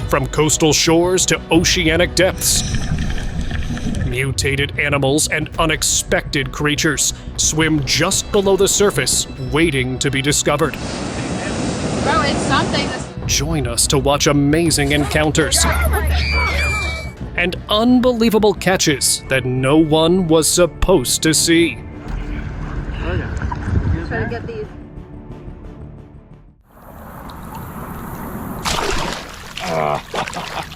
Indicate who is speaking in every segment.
Speaker 1: from coastal shores to oceanic depths. Mutated animals and unexpected creatures swim just below the surface, waiting to be discovered.
Speaker 2: Bro, it's something.
Speaker 1: Join us to watch amazing encounters and unbelievable catches that no one was supposed to see.
Speaker 2: Try to get these.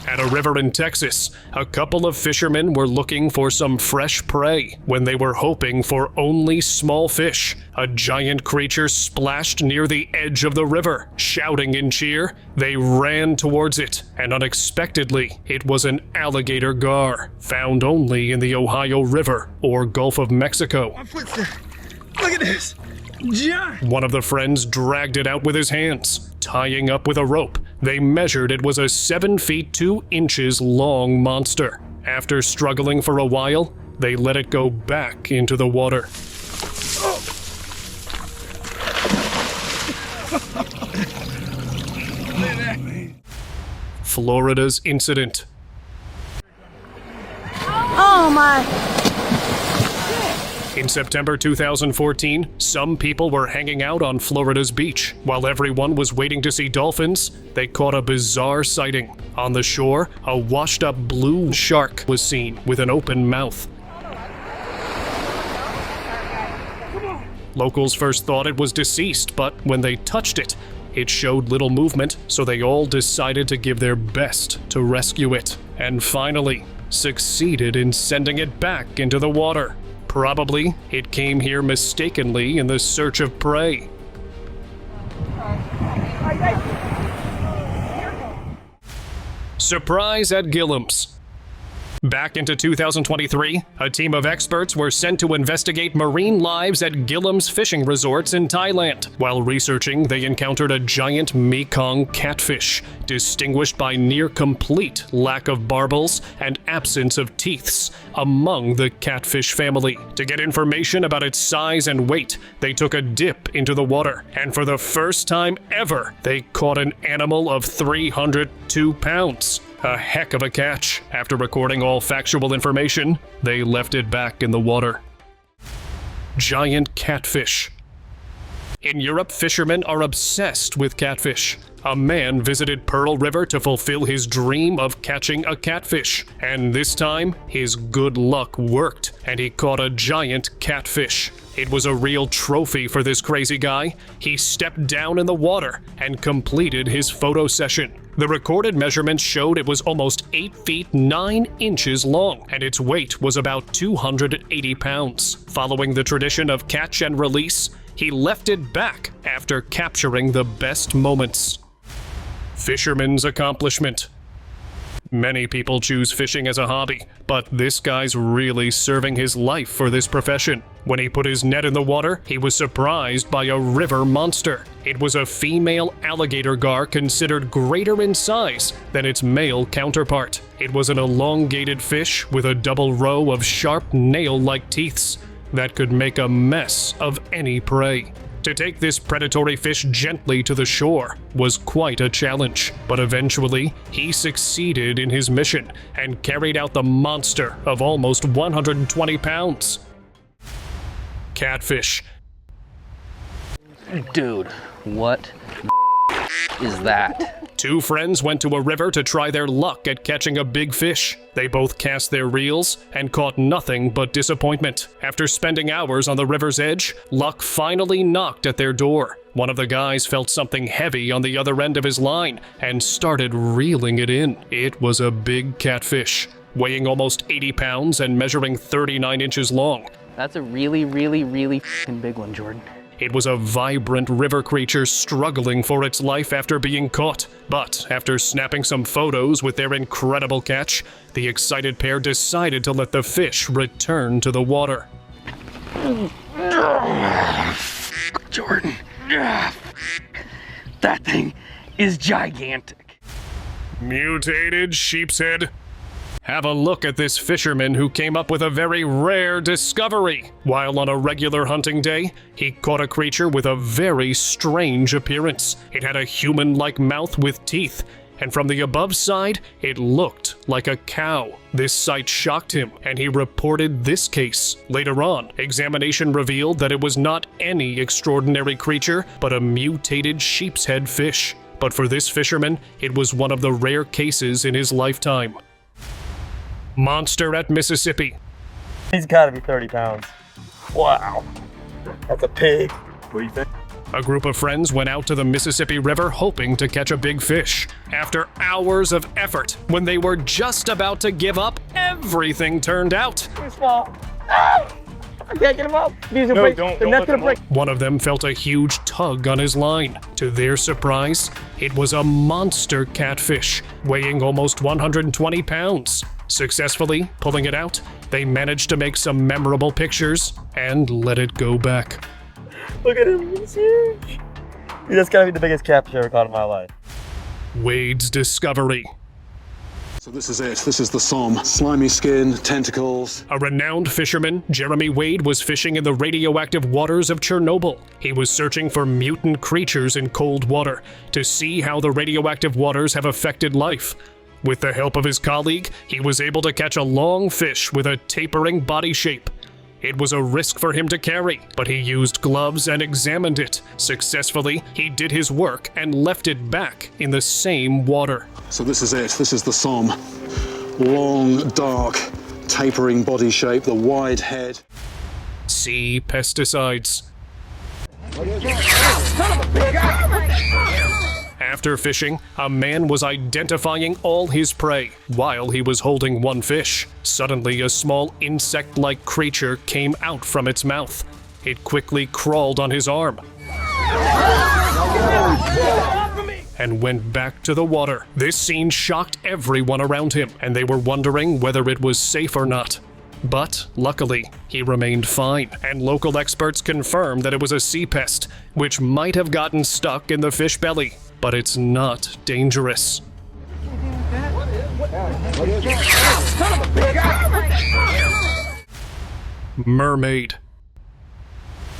Speaker 1: At a river in Texas, a couple of fishermen were looking for some fresh prey when they were hoping for only small fish. A giant creature splashed near the edge of the river. Shouting in cheer, they ran towards it, and unexpectedly, it was an alligator gar, found only in the Ohio River or Gulf of Mexico.
Speaker 3: Look at this! Giant!
Speaker 1: One of the friends dragged it out with his hands, tying up with a rope. They measured it was a 7 feet 2 inches long monster. After struggling for a while, they let it go back into the water. Florida's incident.
Speaker 2: Oh my.
Speaker 1: In September 2014, some people were hanging out on Florida's beach. While everyone was waiting to see dolphins, they caught a bizarre sighting. On the shore, a washed-up blue shark was seen with an open mouth. Locals first thought it was deceased, but when they touched it, it showed little movement, so they all decided to give their best to rescue it, and finally succeeded in sending it back into the water. Probably, it came here mistakenly in the search of prey. Surprise at Gillam's. Back into 2023, a team of experts were sent to investigate marine lives at Gillam's fishing resorts in Thailand. While researching, they encountered a giant Mekong catfish, distinguished by near-complete lack of barbels and absence of teeths among the catfish family. To get information about its size and weight, they took a dip into the water, and for the first time ever, they caught an animal of 302 pounds. A heck of a catch. After recording all factual information, they left it back in the water. Giant catfish. In Europe, fishermen are obsessed with catfish. A man visited Pearl River to fulfill his dream of catching a catfish, and this time, his good luck worked, and he caught a giant catfish. It was a real trophy for this crazy guy. He stepped down in the water and completed his photo session. The recorded measurements showed it was almost 8 feet 9 inches long, and its weight was about 280 pounds. Following the tradition of catch and release, he left it back after capturing the best moments. Fisherman's accomplishment. Many people choose fishing as a hobby, but this guy's really serving his life for this profession. When he put his net in the water, he was surprised by a river monster. It was a female alligator gar considered greater in size than its male counterpart. It was an elongated fish with a double row of sharp nail-like teeths that could make a mess of any prey. To take this predatory fish gently to the shore was quite a challenge, but eventually he succeeded in his mission and carried out the monster of almost 120 pounds. Catfish.
Speaker 4: Dude, what is that?
Speaker 1: Two friends went to a river to try their luck at catching a big fish. They both cast their reels and caught nothing but disappointment. After spending hours on the river's edge, luck finally knocked at their door. One of the guys felt something heavy on the other end of his line and started reeling it in. It was a big catfish, weighing almost 80 pounds and measuring 39 inches long.
Speaker 4: That's a really f***ing big one, Jordan.
Speaker 1: It was a vibrant river creature struggling for its life after being caught. But after snapping some photos with their incredible catch, the excited pair decided to let the fish return to the water.
Speaker 4: Jordan, that thing is gigantic.
Speaker 1: Mutated sheep's head. Have a look at this fisherman who came up with a very rare discovery. While on a regular hunting day, he caught a creature with a very strange appearance. It had a human-like mouth with teeth, and from the above side, it looked like a cow. This sight shocked him, and he reported this case. Later on, examination revealed that it was not any extraordinary creature, but a mutated sheep's head fish. But for this fisherman, it was one of the rare cases in his lifetime. Monster at Mississippi.
Speaker 5: He's gotta be 30 pounds. Wow. That's a pig. What do you think?
Speaker 1: A group of friends went out to the Mississippi River hoping to catch a big fish. After hours of effort, when they were just about to give up, everything turned out.
Speaker 5: Too small. Ah! I can't get him up. These are break. The net's gonna break.
Speaker 1: One of them felt a huge tug on his line. To their surprise, it was a monster catfish, weighing almost 120 pounds. Successfully pulling it out, they managed to make some memorable pictures and let it go back.
Speaker 5: Look at him, he's huge. That's gotta be the biggest catfish I ever caught in my life.
Speaker 1: Wade's discovery.
Speaker 6: So this is it. This is the som. Slimy skin, tentacles.
Speaker 1: A renowned fisherman, Jeremy Wade, was fishing in the radioactive waters of Chernobyl. He was searching for mutant creatures in cold water to see how the radioactive waters have affected life. With the help of his colleague, he was able to catch a long fish with a tapering body shape. It was a risk for him to carry, but he used gloves and examined it. Successfully, he did his work and left it back in the same water.
Speaker 6: So this is it. This is the som. Long, dark, tapering body shape, the wide head.
Speaker 1: See Pesticides. After fishing, a man was identifying all his prey while he was holding one fish. Suddenly, a small insect-like creature came out from its mouth. It quickly crawled on his arm and went back to the water. This scene shocked everyone around him, and they were wondering whether it was safe or not. But luckily, he remained fine, and local experts confirmed that it was a sea pest, which might have gotten stuck in the fish belly. But it's not dangerous. Mermaid.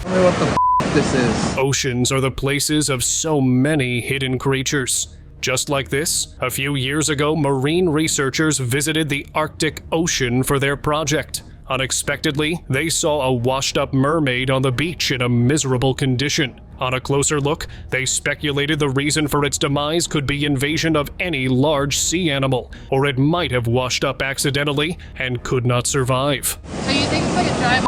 Speaker 7: Tell me what the this is.
Speaker 1: Oceans are the places of so many hidden creatures. Just like this, a few years ago, marine researchers visited the Arctic Ocean for their project. Unexpectedly, they saw a washed-up mermaid on the beach in a miserable condition. On a closer look, they speculated the reason for its demise could be invasion of any large sea animal, or it might have washed up accidentally and could not survive.
Speaker 2: So you think it's like a giant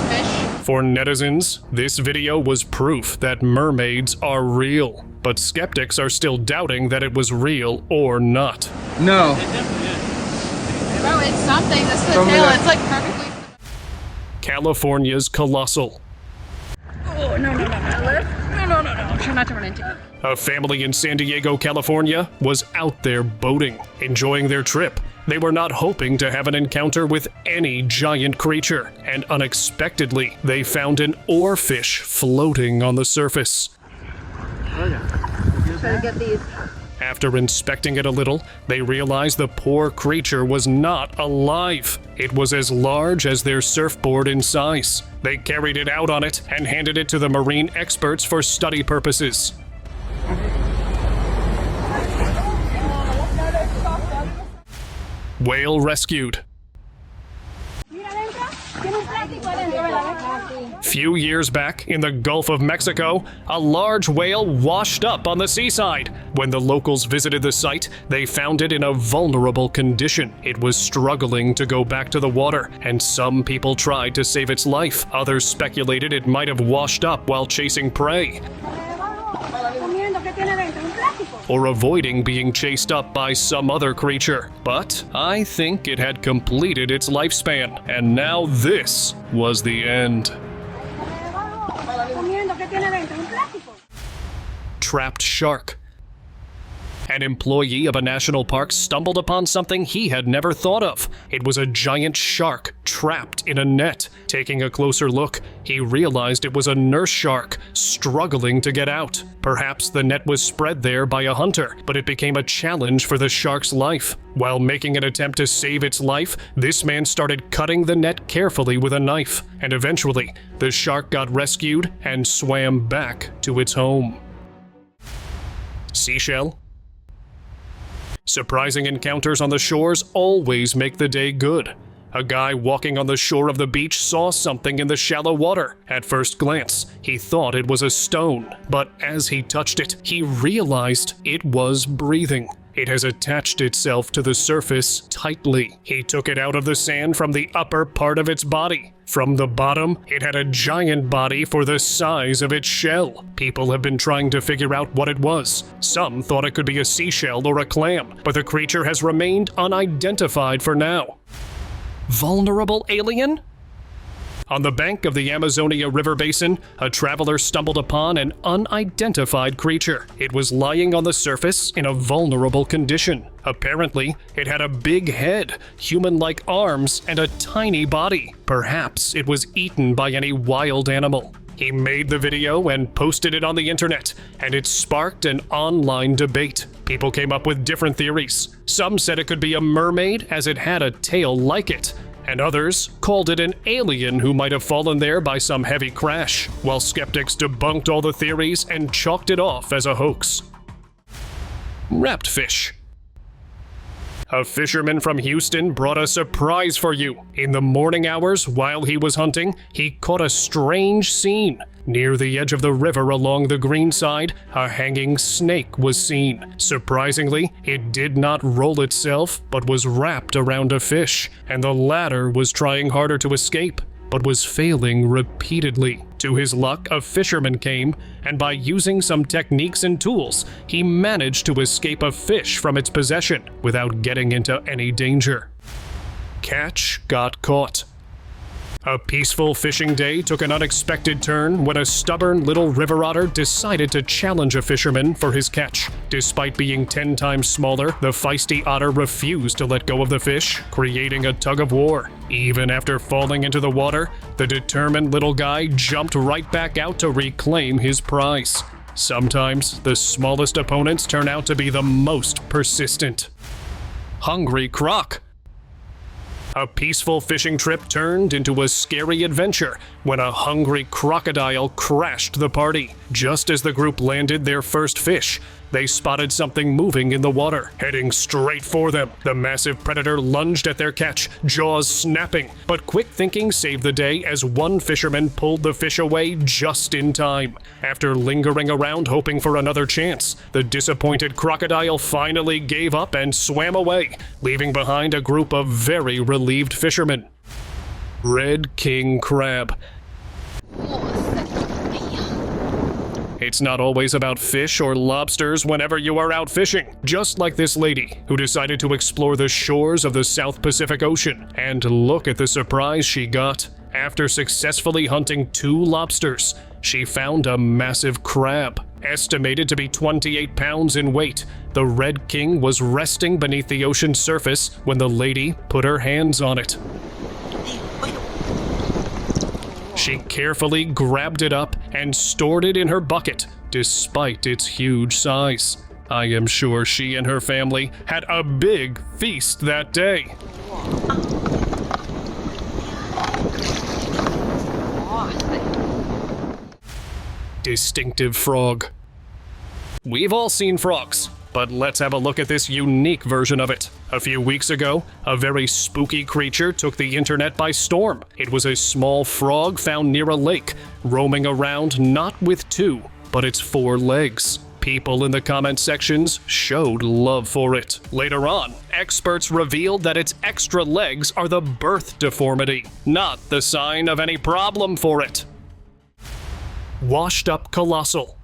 Speaker 2: fish?
Speaker 1: For netizens, this video was proof that mermaids are real, but skeptics are still doubting that it was real or not.
Speaker 7: No.
Speaker 2: Bro, it's something. This is the
Speaker 7: Show me
Speaker 2: tail.
Speaker 7: that.
Speaker 2: It's like perfectly.
Speaker 1: California's colossal.
Speaker 2: Oh, no. Try not to run into it.
Speaker 1: A family in San Diego, California, was out there boating, enjoying their trip. They were not hoping to have an encounter with any giant creature, and unexpectedly, they found an oarfish floating on the surface.
Speaker 2: Try to get these.
Speaker 1: After inspecting it a little, they realized the poor creature was not alive. It was as large as their surfboard in size. They carried it out on it and handed it to the marine experts for study purposes. Whale rescued. Few years back, in the Gulf of Mexico, a large whale washed up on the seaside. When the locals visited the site, they found it in a vulnerable condition. It was struggling to go back to the water, and some people tried to save its life. Others speculated it might have washed up while chasing prey, or avoiding being chased up by some other creature. But I think it had completed its lifespan, and now this was the end. Trapped shark. An employee of a national park stumbled upon something he had never thought of. It was a giant shark trapped in a net. Taking a closer look, he realized it was a nurse shark struggling to get out. Perhaps the net was spread there by a hunter, but it became a challenge for the shark's life. While making an attempt to save its life, this man started cutting the net carefully with a knife, and eventually, the shark got rescued and swam back to its home. Seashell. Surprising encounters on the shores always make the day good. A guy walking on the shore of the beach saw something in the shallow water. At first glance, he thought it was a stone, but as he touched it, he realized it was breathing. It has attached itself to the surface tightly. He took it out of the sand from the upper part of its body. From the bottom, it had a giant body for the size of its shell. People have been trying to figure out what it was. Some thought it could be a seashell or a clam, but the creature has remained unidentified for now. Vulnerable alien? On the bank of the Amazonia River Basin, a traveler stumbled upon an unidentified creature. It was lying on the surface in a vulnerable condition. Apparently, it had a big head, human-like arms, and a tiny body. Perhaps it was eaten by any wild animal. He made the video and posted it on the internet, and it sparked an online debate. People came up with different theories. Some said it could be a mermaid as it had a tail like it, and others called it an alien who might have fallen there by some heavy crash, while skeptics debunked all the theories and chalked it off as a hoax. Wrapped fish. A fisherman from Houston brought a surprise for you. In the morning hours, while he was hunting, he caught a strange scene. Near the edge of the river along the green side, a hanging snake was seen. Surprisingly, it did not roll itself, but was wrapped around a fish, and the latter was trying harder to escape, but was failing repeatedly. To his luck, a fisherman came, and by using some techniques and tools, he managed to escape a fish from its possession without getting into any danger. Catch got caught. A peaceful fishing day took an unexpected turn when a stubborn little river otter decided to challenge a fisherman for his catch. Despite being 10 times smaller, the feisty otter refused to let go of the fish, creating a tug-of-war. Even after falling into the water, the determined little guy jumped right back out to reclaim his prize. Sometimes, the smallest opponents turn out to be the most persistent. Hungry croc. A peaceful fishing trip turned into a scary adventure when a hungry crocodile crashed the party. Just as the group landed their first fish, they spotted something moving in the water, heading straight for them. The massive predator lunged at their catch, jaws snapping, but quick thinking saved the day as one fisherman pulled the fish away just in time. After lingering around hoping for another chance, the disappointed crocodile finally gave up and swam away, leaving behind a group of very relieved fishermen. Red king crab. It's not always about fish or lobsters whenever you are out fishing. Just like this lady, who decided to explore the shores of the South Pacific Ocean. And look at the surprise she got. After successfully hunting 2 lobsters, she found a massive crab. Estimated to be 28 pounds in weight, the Red King was resting beneath the ocean's surface when the lady put her hands on it. She carefully grabbed it up and stored it in her bucket, despite its huge size. I am sure she and her family had a big feast that day. Distinctive frog. We've all seen frogs, but let's have a look at this unique version of it. A few weeks ago, a very spooky creature took the internet by storm. It was a small frog found near a lake, roaming around not with 2, but its 4 legs. People in the comment sections showed love for it. Later on, experts revealed that its extra legs are the birth deformity, not the sign of any problem for it. Washed up colossal.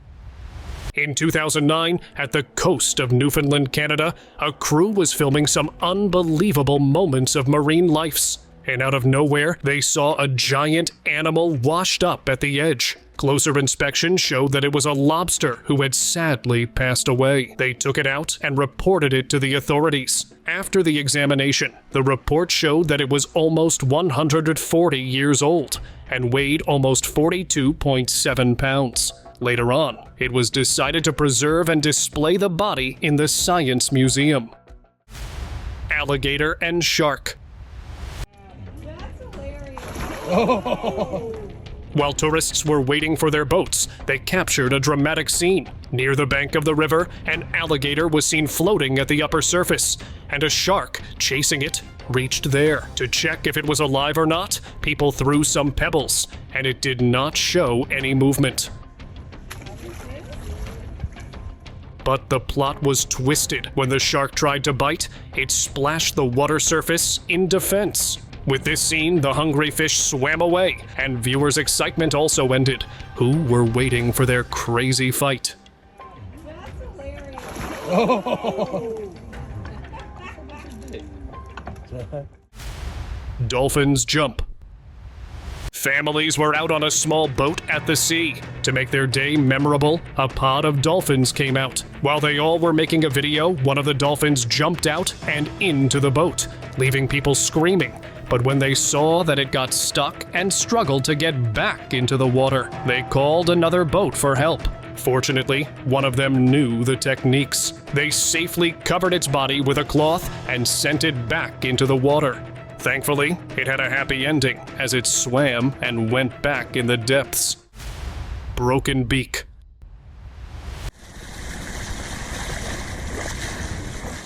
Speaker 1: In 2009, at the coast of Newfoundland, Canada, a crew was filming some unbelievable moments of marine life. And out of nowhere, they saw a giant animal washed up at the edge. Closer inspection showed that it was a lobster who had sadly passed away. They took it out and reported it to the authorities. After the examination, the report showed that it was almost 140 years old and weighed almost 42.7 pounds. Later on, it was decided to preserve and display the body in the Science Museum. Alligator and shark.
Speaker 2: That's hilarious.
Speaker 1: While tourists were waiting for their boats, they captured a dramatic scene. Near the bank of the river, an alligator was seen floating at the upper surface, and a shark, chasing it, reached there. To check if it was alive or not, people threw some pebbles, and it did not show any movement. But the plot was twisted. When the shark tried to bite, it splashed the water surface in defense. With this scene, the hungry fish swam away, and viewers' excitement also ended, who were waiting for their crazy fight. Dolphins jump. Families were out on a small boat at the sea. To make their day memorable, a pod of dolphins came out. While they all were making a video, one of the dolphins jumped out and into the boat, leaving people screaming. But when they saw that it got stuck and struggled to get back into the water, they called another boat for help. Fortunately, one of them knew the techniques. They safely covered its body with a cloth and sent it back into the water. Thankfully, it had a happy ending as it swam and went back in the depths. Broken beak.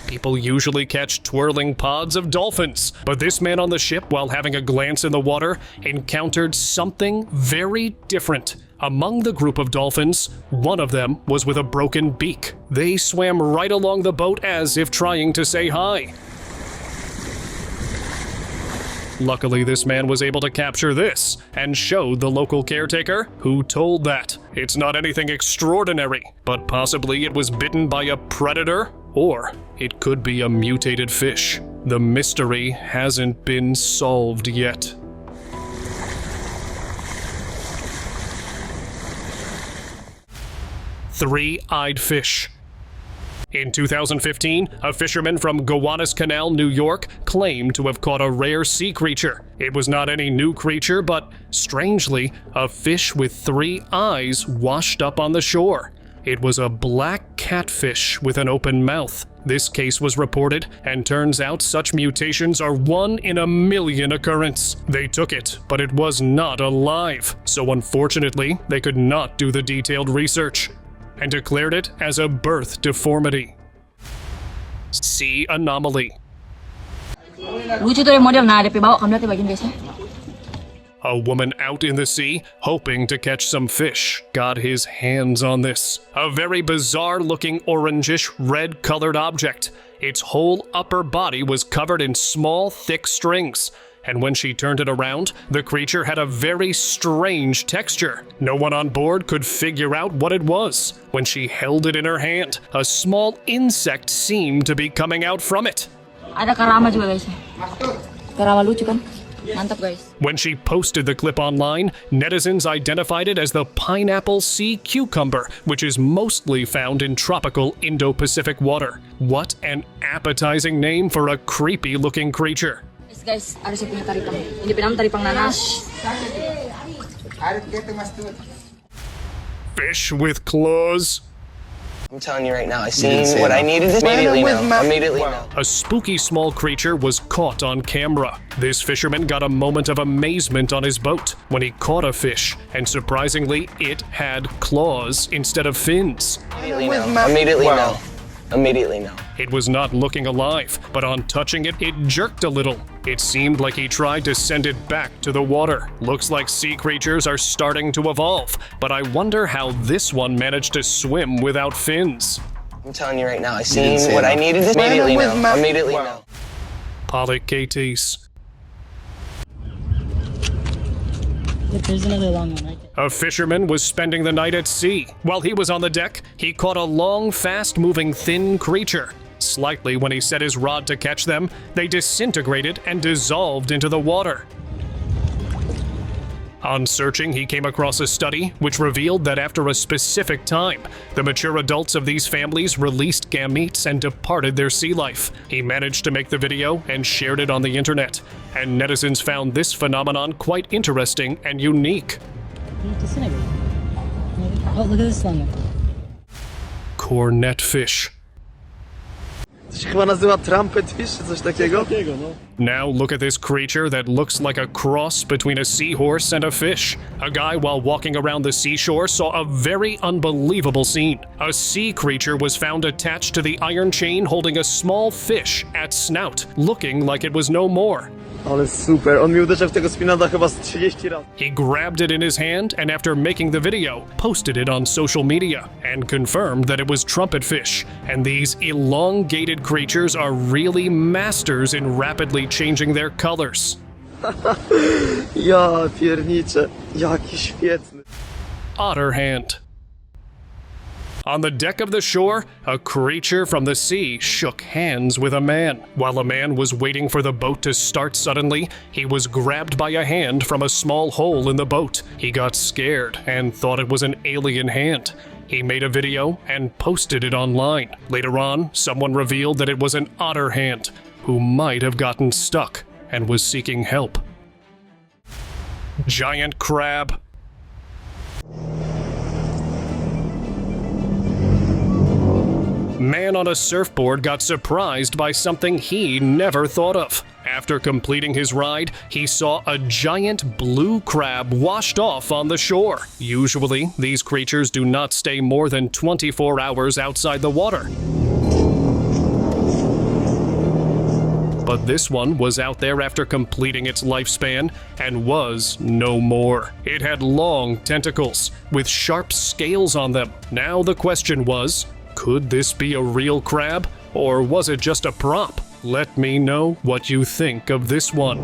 Speaker 1: People usually catch twirling pods of dolphins, but this man on the ship, while having a glance in the water, encountered something very different. Among the group of dolphins, one of them was with a broken beak. They swam right along the boat as if trying to say hi. Luckily, this man was able to capture this and showed the local caretaker, who told that it's not anything extraordinary, but possibly it was bitten by a predator, or it could be a mutated fish. The mystery hasn't been solved yet. Three-eyed fish. In 2015, a fisherman from Gowanus Canal, New York, claimed to have caught a rare sea creature. It was not any new creature, but strangely, a fish with 3 eyes washed up on the shore. It was a black catfish with an open mouth. This case was reported, and turns out such mutations are 1 in a million occurrence. They took it, but it was not alive, so unfortunately, they could not do the detailed research, and declared it as a birth deformity. Sea Anomaly. A woman out in the sea, hoping to catch some fish, got his hands on this. A very bizarre-looking orangish red-colored object. Its whole upper body was covered in small, thick strings. And when she turned it around, the creature had a very strange texture. No one on board could figure out what it was. When she held it in her hand, a small insect seemed to be coming out from it.
Speaker 2: Ada karama juga guys. Karama lucu kan? Mantap guys.
Speaker 1: When she posted the clip online, netizens identified it as the pineapple sea cucumber, which is mostly found in tropical Indo-Pacific water. What an appetizing name for a creepy-looking creature.
Speaker 2: Guys, ada saya punya taripang. Ini pinam taripang nanas.
Speaker 1: Fish with claws.
Speaker 8: I'm telling you right now, I seen what I needed immediately now. Immediately now.
Speaker 1: A spooky small creature was caught on camera. This fisherman got a moment of amazement on his boat when he caught a fish, and surprisingly, it had claws instead of fins.
Speaker 8: Immediately now. Immediately now. Immediately now.
Speaker 1: It was not looking alive, but on touching it, it jerked a little. It seemed like he tried to send it back to the water. Looks like sea creatures are starting to evolve, but I wonder how this one managed to swim without fins.
Speaker 8: I'm telling you right now, I seen what I needed immediately now. Immediately now.
Speaker 1: Polychaetes.
Speaker 2: There's another long one right there.
Speaker 1: A fisherman was spending the night at sea. While he was on the deck, he caught a long, fast-moving, thin creature. Slightly when he set his rod to catch them, they disintegrated and dissolved into the water. On searching, he came across a study which revealed that after a specific time, the mature adults of these families released gametes and departed their sea life. He managed to make the video and shared it on the internet, and netizens found this phenomenon quite interesting and unique.
Speaker 2: Oh, look at this long one.
Speaker 1: Cornet fish.
Speaker 7: To się chyba nazywa Trumpet fish, czy coś takiego?
Speaker 1: Now look at this creature that looks like a cross between a seahorse and a fish. A guy while walking around the seashore saw a very unbelievable scene. A sea creature was found attached to the iron chain holding a small fish at snout, looking like it was no more.
Speaker 7: Ale super, on mi uderzył w tego spinada chyba z 30 razy.
Speaker 1: He grabbed it in his hand and after making the video, posted it on social media and confirmed that it was trumpet fish. And these elongated creatures are really masters in rapidly changing their colors.
Speaker 7: Ja pierniczę, jaki świetny.
Speaker 1: Otter hand. On the deck of the shore, a creature from the sea shook hands with a man. While a man was waiting for the boat to start suddenly, he was grabbed by a hand from a small hole in the boat. He got scared and thought it was an alien hand. He made a video and posted it online. Later on, someone revealed that it was an otter hand who might have gotten stuck and was seeking help. Giant crab. Man on a surfboard got surprised by something he never thought of. After completing his ride, he saw a giant blue crab washed off on the shore. Usually, these creatures do not stay more than 24 hours outside the water. But this one was out there after completing its lifespan and was no more. It had long tentacles with sharp scales on them. Now the question was, could this be a real crab, or was it just a prop? Let me know what you think of this one.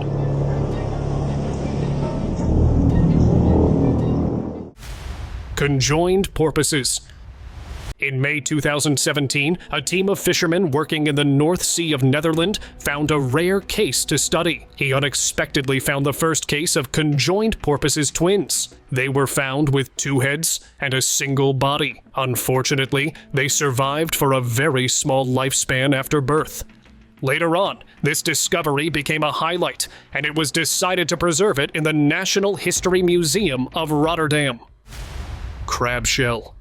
Speaker 1: Conjoined porpoises. In May 2017, a team of fishermen working in the North Sea of Netherlands found a rare case to study. He unexpectedly found the first case of conjoined porpoises twins. They were found with 2 heads and a single body. Unfortunately, they survived for a very small lifespan after birth. Later on, this discovery became a highlight, and it was decided to preserve it in the National History Museum of Rotterdam. Crabshell.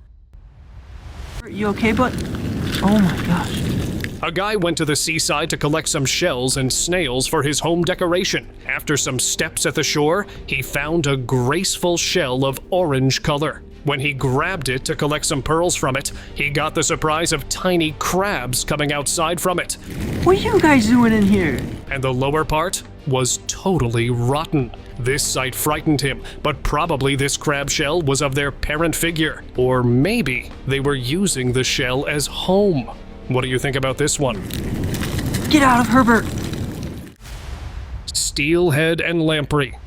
Speaker 3: You okay, bud? Oh my gosh.
Speaker 1: A guy went to the seaside to collect some shells and snails for his home decoration. After some steps at the shore, he found a graceful shell of orange color. When he grabbed it to collect some pearls from it, he got the surprise of tiny crabs coming outside from it.
Speaker 3: What are you guys doing in here?
Speaker 1: And the lower part was totally rotten. This sight frightened him, but probably this crab shell was of their parent figure. Or maybe they were using the shell as home. What do you think about this one?
Speaker 3: Get out of Herbert!
Speaker 1: Steelhead and Lampy.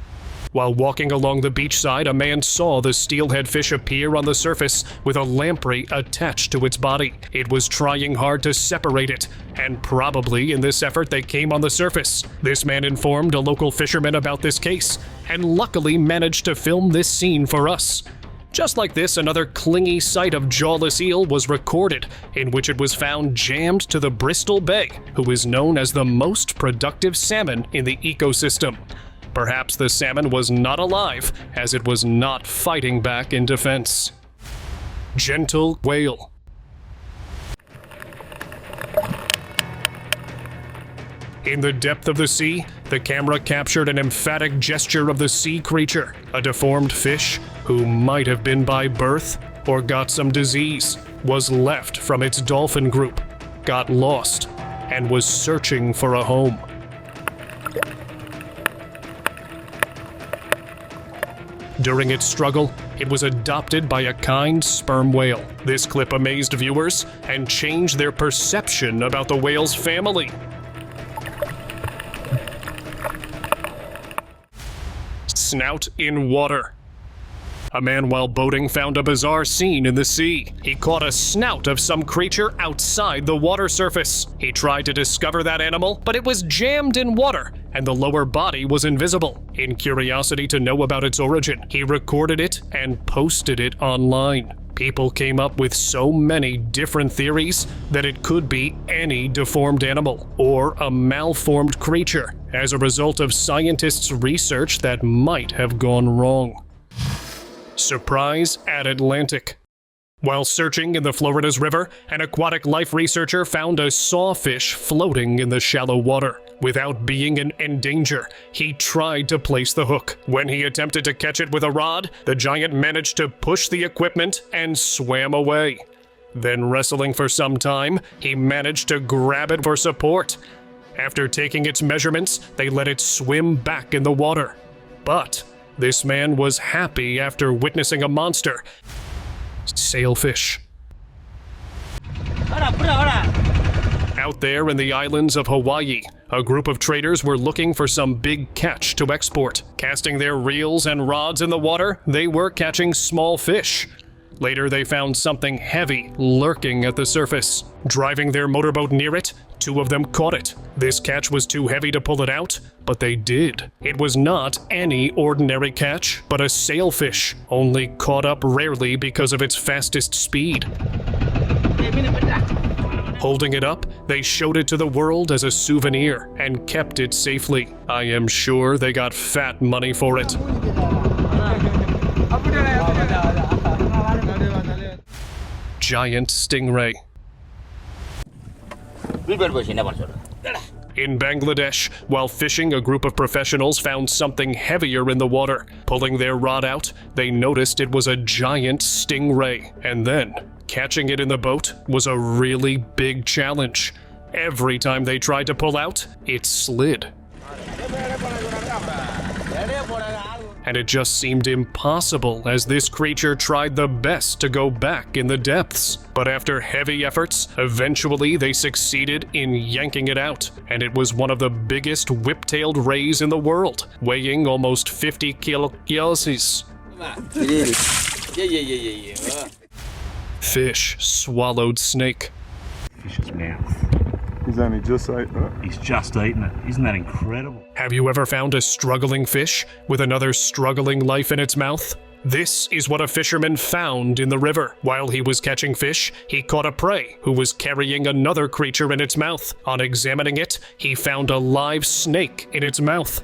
Speaker 1: While walking along the beachside, a man saw the steelhead fish appear on the surface with a lamprey attached to its body. It was trying hard to separate it, and probably in this effort they came on the surface. This man informed a local fisherman about this case, and luckily managed to film this scene for us. Just like this, another clingy sight of jawless eel was recorded, in which it was found jammed to the Bristol Bay, who is known as the most productive salmon in the ecosystem. Perhaps the salmon was not alive, as it was not fighting back in defense. Gentle whale. In the depth of the sea, the camera captured an emphatic gesture of the sea creature, a deformed fish who might have been by birth or got some disease, was left from its dolphin group, got lost, and was searching for a home. During its struggle, it was adopted by a kind sperm whale. This clip amazed viewers and changed their perception about the whale's family. Snout in water. A man while boating found a bizarre scene in the sea. He caught a snout of some creature outside the water surface. He tried to discover that animal, but it was jammed in water, and the lower body was invisible. In curiosity to know about its origin, he recorded it and posted it online. People came up with so many different theories that it could be any deformed animal or a malformed creature as a result of scientists' research that might have gone wrong. Surprise at Atlantic. While searching in the Florida's river, an aquatic life researcher found a sawfish floating in the shallow water. Without being in danger, he tried to place the hook. When he attempted to catch it with a rod, the giant managed to push the equipment and swam away. Then, wrestling for some time, he managed to grab it for support. After taking its measurements, they let it swim back in the water. But this man was happy after witnessing a monster. Sailfish. Out there in the islands of Hawaii, a group of traders were looking for some big catch to export. Casting their reels and rods in the water, they were catching small fish. Later, they found something heavy lurking at the surface. Driving their motorboat near it, two of them caught it. This catch was too heavy to pull it out, but they did. It was not any ordinary catch, but a sailfish, only caught up rarely because of its fastest speed. Holding it up, they showed it to the world as a souvenir and kept it safely. I am sure they got fat money for it. Giant stingray. In Bangladesh, while fishing, a group of professionals found something heavier in the water. Pulling their rod out, they noticed it was a giant stingray. And then, catching it in the boat was a really big challenge. Every time they tried to pull out, it slid. And it just seemed impossible as this creature tried the best to go back in the depths. But after heavy efforts, eventually they succeeded in yanking it out, and it was one of the biggest whip-tailed rays in the world, weighing almost 50 kilograms. Fish swallowed snake.
Speaker 9: Fish's mouth.
Speaker 10: He's only just eaten it.
Speaker 9: He's just eaten it. Isn't that incredible?
Speaker 1: Have you ever found a struggling fish with another struggling life in its mouth? This is what a fisherman found in the river. While he was catching fish, he caught a prey who was carrying another creature in its mouth. On examining it, he found a live snake in its mouth.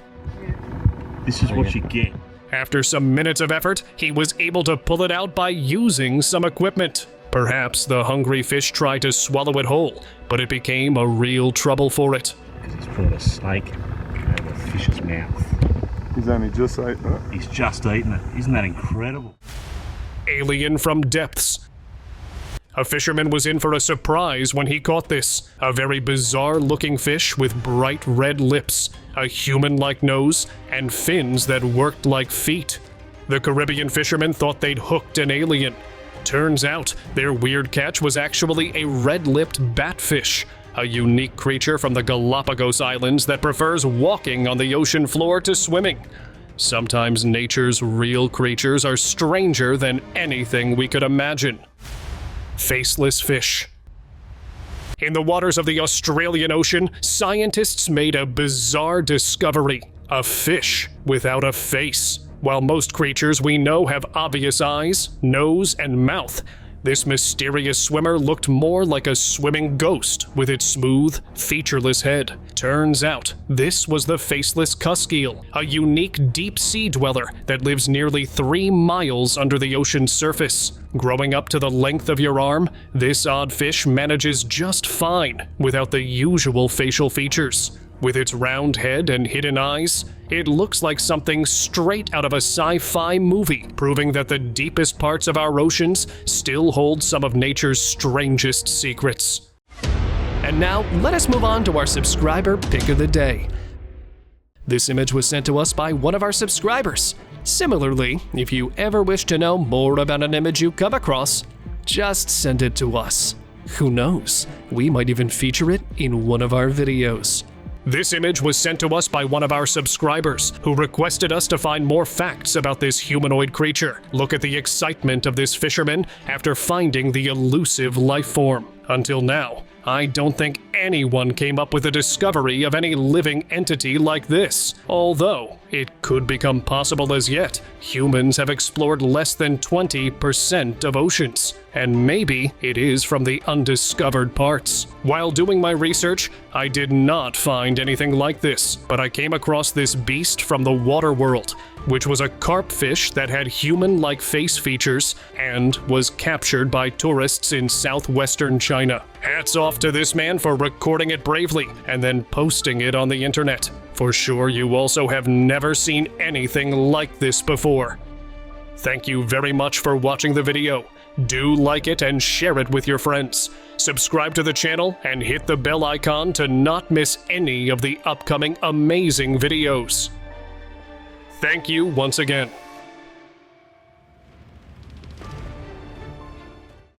Speaker 9: This is what you get.
Speaker 1: After some minutes of effort, he was able to pull it out by using some equipment. Perhaps the hungry fish tried to swallow it whole, but it became a real trouble for it.
Speaker 9: He's put a snake over a fish's mouth.
Speaker 10: He's only just eaten it.
Speaker 9: He's just eaten it. Isn't that incredible?
Speaker 1: Alien from depths. A fisherman was in for a surprise when he caught this. A very bizarre-looking fish with bright red lips, a human-like nose, and fins that worked like feet. The Caribbean fishermen thought they'd hooked an alien. Turns out, their weird catch was actually a red-lipped batfish, a unique creature from the Galapagos Islands that prefers walking on the ocean floor to swimming. Sometimes nature's real creatures are stranger than anything we could imagine. Faceless fish. In the waters of the Australian Ocean, scientists made a bizarre discovery: a fish without a face. While most creatures we know have obvious eyes, nose, and mouth, this mysterious swimmer looked more like a swimming ghost with its smooth, featureless head. Turns out, this was the faceless cusk eel, a unique deep-sea dweller that lives nearly 3 miles under the ocean's surface. Growing up to the length of your arm, this odd fish manages just fine without the usual facial features. With its round head and hidden eyes, it looks like something straight out of a sci-fi movie, proving that the deepest parts of our oceans still hold some of nature's strangest secrets. And now, let us move on to our subscriber pick of the day. This image was sent to us by one of our subscribers. Similarly, if you ever wish to know more about an image you come across, just send it to us. Who knows, we might even feature it in one of our videos. This image was sent to us by one of our subscribers, who requested us to find more facts about this humanoid creature. Look at the excitement of this fisherman after finding the elusive life form. Until now, I don't think anyone came up with a discovery of any living entity like this, although it could become possible as yet. Humans have explored less than 20% of oceans, and maybe it is from the undiscovered parts. While doing my research, I did not find anything like this, but I came across this beast from the water world, which was a carp fish that had human-like face features and was captured by tourists in southwestern China. Hats off to this man for recording it bravely and then posting it on the internet. For sure, you also have never seen anything like this before. Thank you very much for watching the video. Do like it and share it with your friends. Subscribe to the channel and hit the bell icon to not miss any of the upcoming amazing videos. Thank you once again.